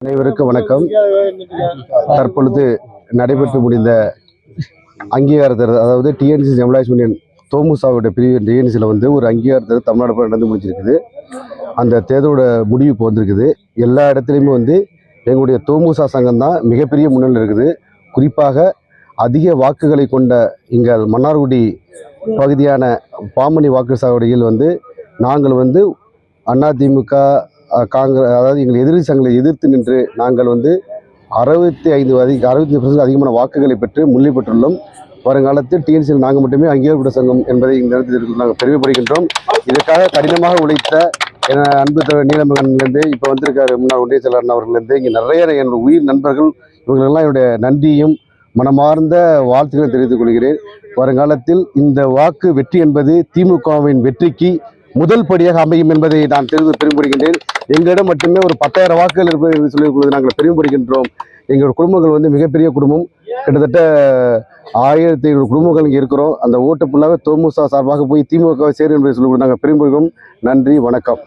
அனைவருக்கும் வணக்கம். தற்பொழுது நடைபெற்று முடிந்த அங்கீகாரத்தர், அதாவது டிஎன்சி எம்ப்ளாய்ஸ் யூனியன் தோமுசாவுடைய பிரிவு டிஎன்சியில் ஒரு அங்கீகாரத்தர் தமிழ்நாடு நடந்து முடிச்சிருக்குது. அந்த தேர்தலோட முடிவு இப்போ வந்திருக்குது. எல்லா இடத்துலையுமே எங்களுடைய தோமுசா சங்கம் தான் மிகப்பெரிய முன்னணியில் இருக்குது. குறிப்பாக அதிக வாக்குகளை கொண்ட எங்கள் மன்னார்குடி பகுதியான பாமணி வாக்கு சாவடியில் நாங்கள் அதிமுக காங்கிரஸ், அதாவது எங்கள் எதிரி சங்கங்களை எதிர்த்து நின்று நாங்கள் 65% அதிகமான வாக்குகளை பெற்று முன்னிலை பெற்றுள்ளோம். வருங்காலத்தில் டிஎன்சியில் நாங்கள் மட்டுமே அங்கீகாரப்பட்ட சங்கம் என்பதை இந்த நேரத்தில் நாங்கள் பெருமைப்படுகின்றோம். இதற்காக கடினமாக உழைத்த அன்பு நீலமகன்லேருந்து இப்போ வந்திருக்காரு முன்னாள் ஒன்றிய செயலாளர் அவர்களிருந்து இங்கே நிறைய என்னுடைய உயிர் நண்பர்கள், இவங்களெல்லாம் என்னுடைய நன்றியும் மனமார்ந்த வாழ்த்துக்களை தெரிவித்துக் கொள்கிறேன். வருங்காலத்தில் இந்த வாக்கு வெற்றி என்பது திமுகவின் வெற்றிக்கு முதல் படியாக அமையும் என்பதை நான் பெருமைப்படுகின்றேன். எங்களிடம் மட்டுமே ஒரு 10,000 வாக்குகள் இருப்பது என்று சொல்லிக் கொள்வது நாங்கள் பெருமைப்படுகின்றோம். எங்களோட குடும்பங்கள் மிகப்பெரிய குடும்பம், கிட்டத்தட்ட 1500 குடும்பங்கள் இங்கே இருக்கிறோம். அந்த ஓட்டு ஃபுல்லாகவே தோமுசா சார்பாக போய் திமுகவை சேரும் என்பதை சொல்லிக் நாங்கள் பெருமைப்படுகிறோம். நன்றி, வணக்கம்.